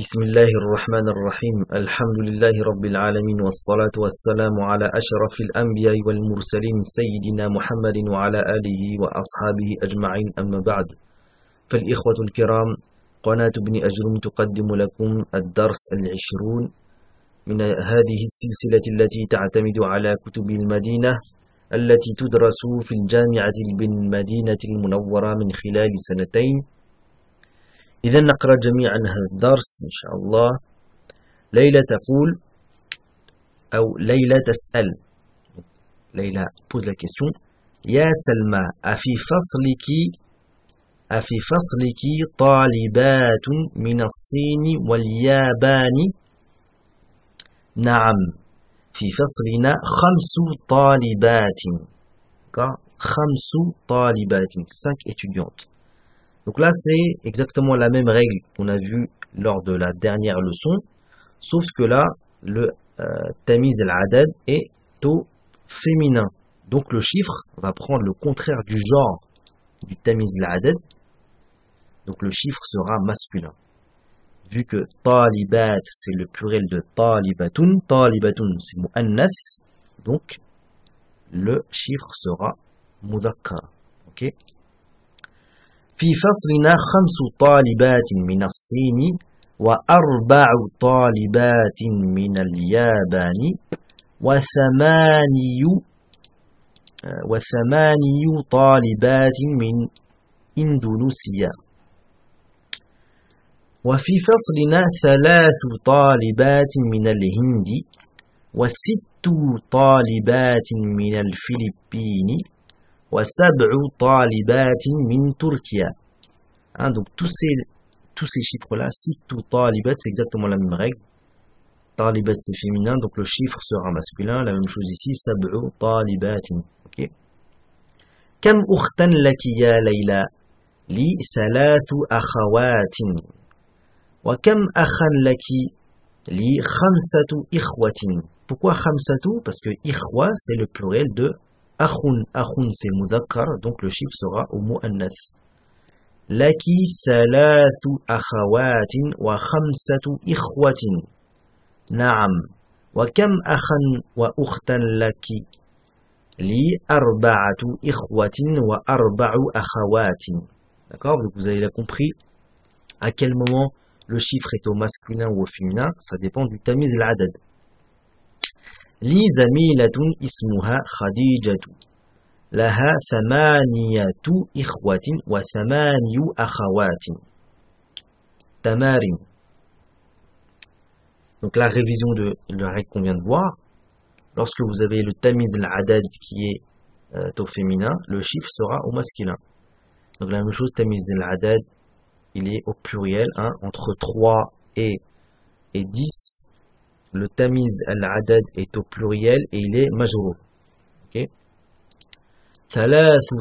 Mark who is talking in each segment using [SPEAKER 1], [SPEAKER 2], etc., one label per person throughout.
[SPEAKER 1] بسم الله الرحمن الرحيم الحمد لله رب العالمين والصلاة والسلام على أشرف الأنبياء والمرسلين سيدنا محمد وعلى آله وأصحابه أجمعين أما بعد فالإخوة الكرام قناة ابن أجرم تقدم لكم الدرس العشرون من هذه السلسلة التي تعتمد على كتب المدينة التي تدرس في الجامعة بالمدينة المنورة من خلال سنتين. إذا نقرأ جميعا هذا الدرس إن شاء الله. ليلى تقول أو ليلى تسأل. ليلى pose la question. يا سلمى أفي فصلك طالبات من الصين واليابان؟ نعم في فصلنا 5 طالبات. 5 طالبات 5 étudiantes. Donc là, c'est exactement la même règle qu'on a vue lors de la dernière leçon, sauf que là, le tamiz al-adad est au féminin. Donc le chiffre va prendre le contraire du genre du tamiz al-adad. Donc le chiffre sera masculin. Vu que talibat, c'est le pluriel de talibatun, talibatun c'est mu'annath, donc le chiffre sera mudhakkar. Ok? في فصلنا 5 طالبات من الصين و4 طالبات من اليابان وثماني طالبات من إندونيسيا. وفي فصلنا 3 طالبات من الهند و6 طالبات من الفلبين و7 طالبات من تركيا. Donc tous ces chiffres-là, 6 طالبات, c'est exactement la même règle. طالبات c'est féminin, donc le chiffre sera masculin. La même chose ici, 7 طالبات. Okay. كم أختا لك يا ليلى؟ لي 3 أخوات. وكم أخا لك؟ لي 5 إخوة. Pourquoi 5? Parce que إخوة c'est le pluriel de أخun c'est mudhakkar, donc le chiffre sera au mu'annath. Laki 3 akhawatin wa 5 ikhwatin. Na'am. Wa kam akhan wa ukhtan laki? Li 4 ikhwatin wa 4 akhawatin. D'accord? Donc vous avez compris à quel moment le chiffre est au masculin ou au féminin, ça dépend du tamiz al-adad. لي زميلة اسمها خديجة لها 8 إخوة و8 أخوات. تمارين. Donc la révision de la règle qu'on vient de voir, lorsque vous avez le tamiz al-adad qui est au féminin, le chiffre sera au masculin. Donc la même chose, tamiz al-adad, il est au pluriel, hein, entre 3 et 10. Le tamiz al-adad est au pluriel et il est majrour. Ok? 3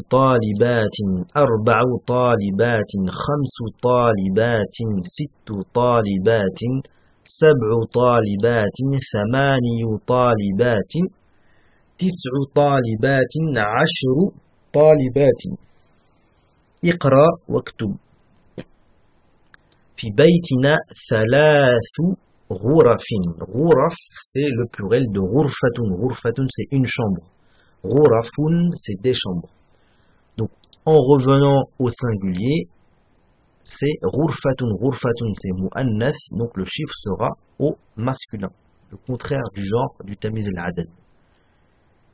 [SPEAKER 1] طالبات 4 طالبات 5 طالبات 6 طالبات 7 طالبات 8 طالبات 9 طالبات 10 طالبات. اقرأ واكتب. في بيتنا 3 غرف. غرف c'est le pluriel de غرفتun. غرفتun c'est une chambre. غرفun c'est des chambres. Donc en revenant au singulier, c'est غرفتun. غرفتun c'est mu'annath, donc le chiffre sera au masculin, le contraire du genre du tamiz al-adad.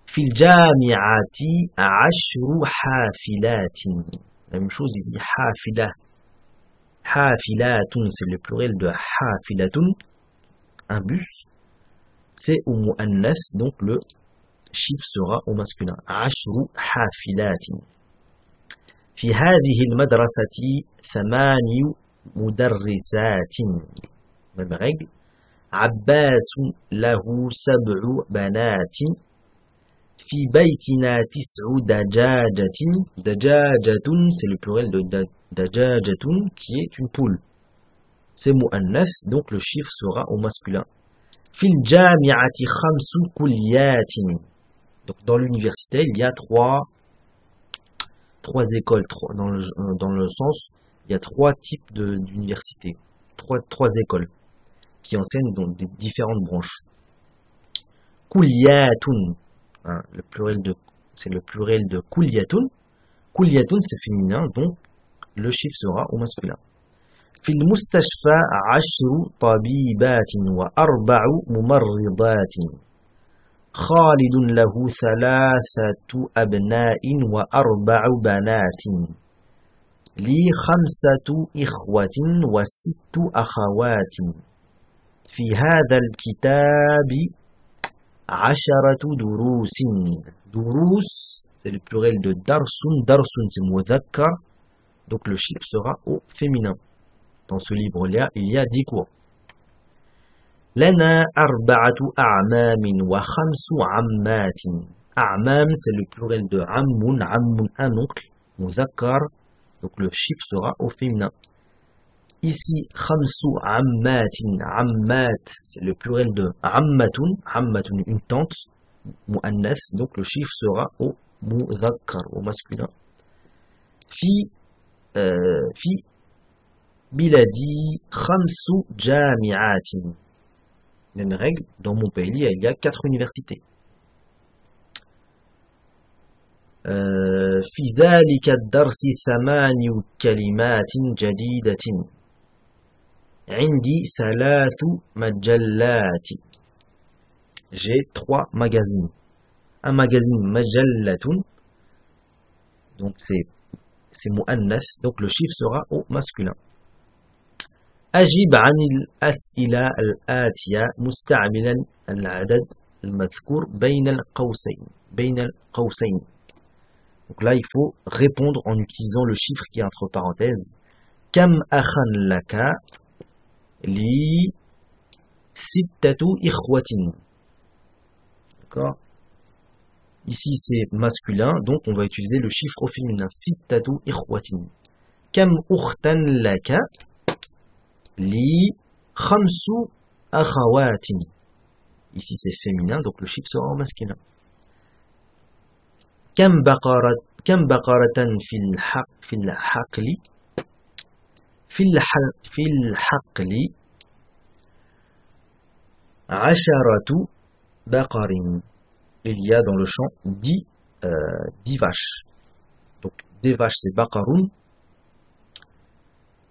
[SPEAKER 1] في الجامعة 10 حافلات. La même chose ici, حافلة. حافلات c'est le pluriel de حافلة, un bus, c'est au mu'annath, donc le chiffre sera au masculin. 10 حافلات. في هذه المدرسة 8 مدرسات. même règle. عباس له 7 بنات. في بيتنا 9 دجاجة. دجاجة c'est le pluriel de دجاجة qui est une poule. C'est mu'annath, donc le chiffre sera au masculin. Fil jami'ati 5 kulliyatin. Donc dans l'université, il y a 3 écoles, dans le sens, il y a 3 types d'universités. trois écoles qui enseignent dans des différentes branches. Kulliyatun, hein, c'est le pluriel de kulliyatun. Kulliyatun, c'est féminin, donc le chiffre sera au masculin. في المستشفى 10 طبيبات و4 ممرضات. خالد له 3 أبناء و4 بنات. لي 5 إخوة و6 أخوات. في هذا الكتاب 10 دروس. دروس, c'est le pluriel de darsun. Darsun, c'est mudhakkar, donc le chiffre sera au féminin. Dans ce livre-là, il y a 10 cours. لنا 4 أعمام و5 عمات. أعمام, c'est le pluriel de ammun. Ammun, un oncle, mudhakkar, donc le chiffre sera au féminin. Ici, 5 ammatin. Ammat, c'est le pluriel de ammatun. Ammatun, une tante, mu'annath, donc le chiffre sera au mudhakkar, au masculin. Fi biladi 5 jami'atin. Même règle, dans mon pays, il y a 4 universités. في ذلك الدرس 8 كلمات جديدة. عندي 3 مجلات. J'ai 3 magazines. Un magazine majallatun, donc c'est mu'annath, donc le chiffre sera au masculin. أجب عن الأسئلة الآتية مستعملا العدد المذكور بين القوسين. Donc là, il faut répondre en utilisant le chiffre qui est entre parenthèses. كم أخا لك؟ لي 6 إخوة. D'accord? Ici, c'est masculin, donc on va utiliser le chiffre au féminin. 6 إخوة. كم أختا لك؟ لي 5 أخوات. Ici, c'est féminin, donc le chiffre sera au masculin. كم بقرة في الحقل 10 بقر. Il y a dans le champ 10 vaches. Donc des vaches, c'est baqarun.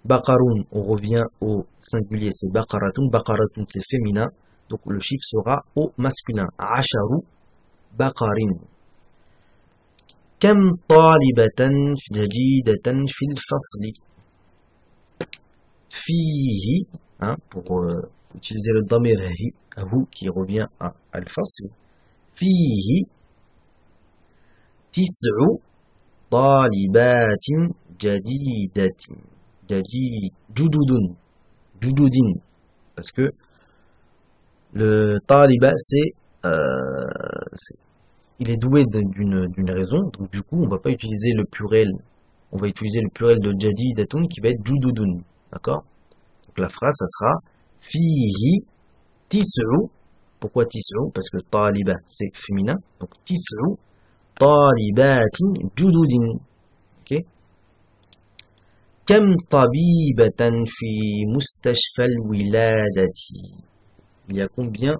[SPEAKER 1] Baqarun, on revient au singulier, c'est baqaratun. Baqaratun, c'est féminin, donc le chiffre sera au masculin. 10 baqarin. كم طالبة جديدة في الفصل؟ فيه, hein, pour utiliser le damir hu qui revient à al-fasl. فيه 9 طالبات جديدة. جدودين, parce que le taliba, il est doué d'une raison, donc du coup on va pas utiliser le pluriel, on va utiliser le pluriel de jadidatun qui va être jududun, d'accord? Donc la phrase, ça sera fihi 9. Pourquoi 9? Parce que taliba, c'est féminin, donc 9 talibatin jududin, ok? كم طبيبة في مستشفى الولادة. Il y a combien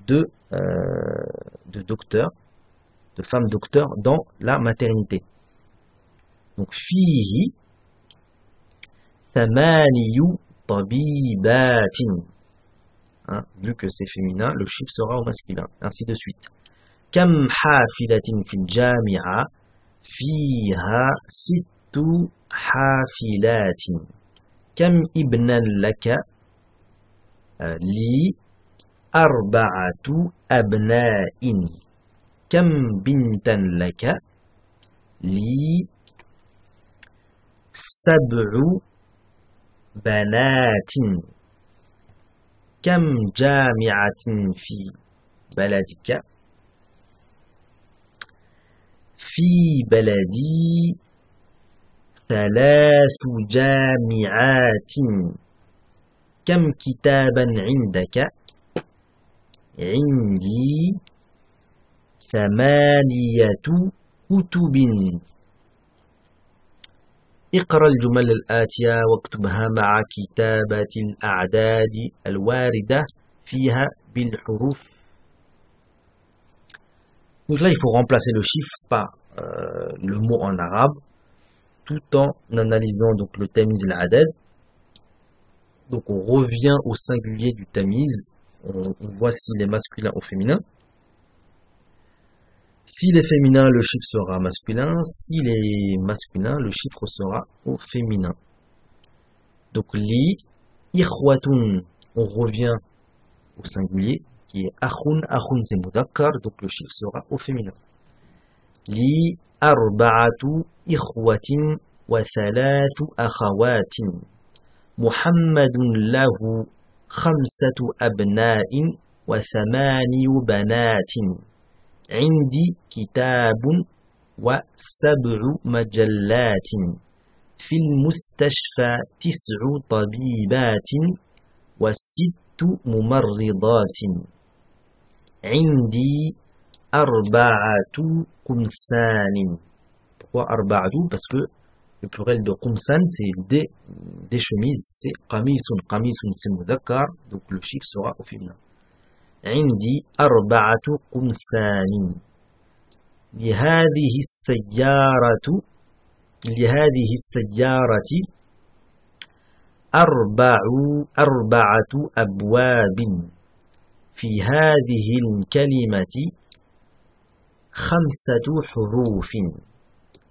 [SPEAKER 1] de docteurs, de femmes docteurs dans la maternité? Donc فيه 8 طبيبات. Hein, vu que c'est féminin, le chiffre sera au masculin, ainsi de suite. كم حافلة في الجامعة؟ فيها 6 حافلات. كم ابنا لك؟ لي 4 أبناء. كم بنتا لك؟ لي 7 بنات. كم جامعة في بلدك؟ في بلدي 3 جامعات. كم كتابا عندك؟ عندي 8 كتب. اقرأ الجمل الآتية واكتبها مع كتابة الأعداد الواردة فيها بالحروف. Donc là, il faut remplacer le chiffre par le mot en arabe, tout en analysant donc le tamiz al-adad. Donc on revient au singulier du tamiz, on voit s'il est masculin ou féminin. S'il est féminin, le chiffre sera masculin. S'il est masculin, le chiffre sera au féminin. Donc li, ikhwatun, on revient au singulier, qui est akhun. Akhun c'est mudhakkar, donc le chiffre sera au féminin. Li arba'atu ikhwatin wa thalathu akhawatin. Muhammadun lahu khamsatu abna'in wa thamaniyu banatin. عندي كتاب و7 مجلات في المستشفى 9 طبيبات و6 ممرضات عندي 4 قمصان. Pourquoi 4? Parce que le pluriel de qumsan c'est des chemises, c'est qamisun. Qamisun c'est mudhakkar, donc le chiffre sera au féminin. عندي 4 قمصان. لهذه السيارة 4 أبواب. في هذه الكلمة 5 حروف.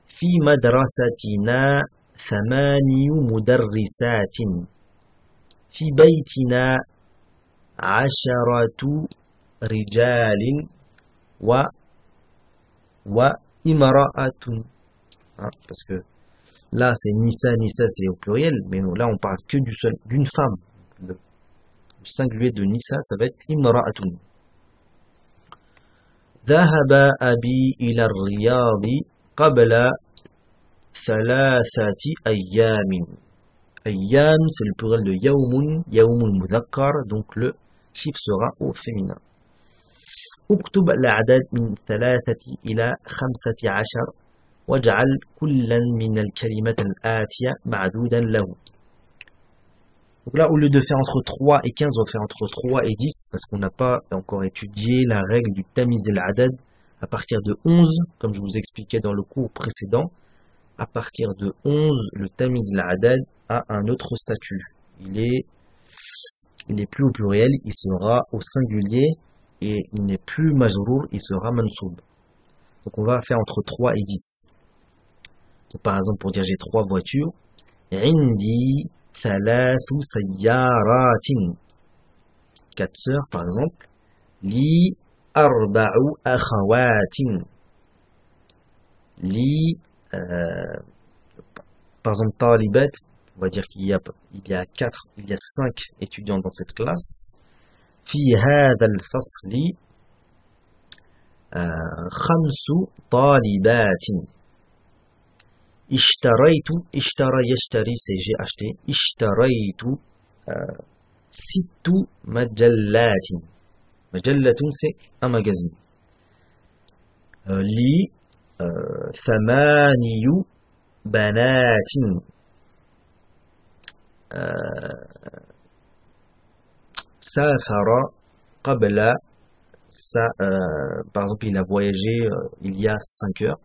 [SPEAKER 1] في مدرستنا 8 مدرسات. في بيتنا 10 رجال وامرأة. Parce que là c'est Nisa c'est au pluriel, mais là on parle que d'une femme. Le singulier de Nisa ça va être imra'atun. ذهب أبي إلى الرياض قبل 3 أيام. أيام c'est le pluriel de يوم. يوم مذكر, donc le chiffre sera au féminin. اكتب الأعداد من 3 إلى 15 واجعل كلا من الكلمة الآتية معدودا له. Donc là, au lieu de faire entre 3 et 15, on va faire entre 3 et 10, parce qu'on n'a pas encore étudié la règle du tamiz al-adad. À partir de 11, comme je vous expliquais dans le cours précédent, à partir de 11, le tamiz al-adad a un autre statut. Il est plus au pluriel, il sera au singulier, et il n'est plus majrour, il sera mansoub. Donc on va faire entre 3 et 10. Donc, par exemple, pour dire j'ai 3 voitures, عندي 3 سيارات. 4 sœurs, par exemple. لي 4 أخوات. لي par exemple, طالبات, on va dire qu'il y a 5 étudiants dans cette classe. في هذا الفصل 5 طالبات. اشترى يشتري c'est j'ai acheté. اشتريت 6 مجلات. مجلة c'est un magazine. لي 8 بنات. سافر قبل par exemple il a voyagé il y a 5 heures.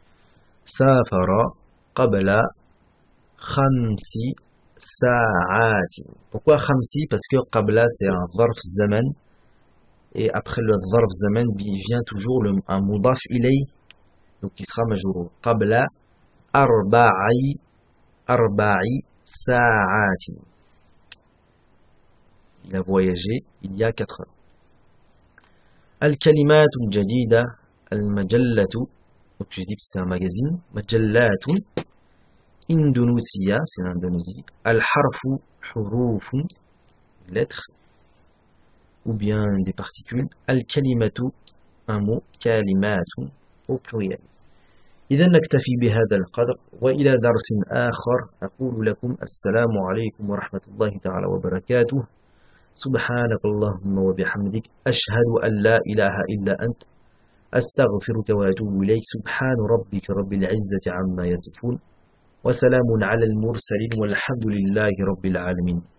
[SPEAKER 1] سافر قبل 5 ساعات. Pourquoi 5? Parce que قبل c'est un ظرف زمن, et après le ظرف زمن il vient toujours un مضاف إليه, donc il sera majrour. قبل 4 ساعات. Il a voyagé il y a 4 heures. الكلمات الجديدة المجلة, donc j'ai dit que c'était un magazine. مجلات إندونيسيا, c'est l'Indonésie. الحرف حروف, lettres, ou bien des particules. الكلمة, un mot. كلمات au pluriel. إذا نكتفي بهذا القدر, وإلى درس آخر أقول لكم السلام عليكم ورحمة الله تعالى وبركاته. سبحانك اللهم وبحمدك أشهد أن لا إله إلا أنت أستغفرك وأتوب إليك. سبحان ربك رب العزة عما يصفون وسلام على المرسلين والحمد لله رب العالمين.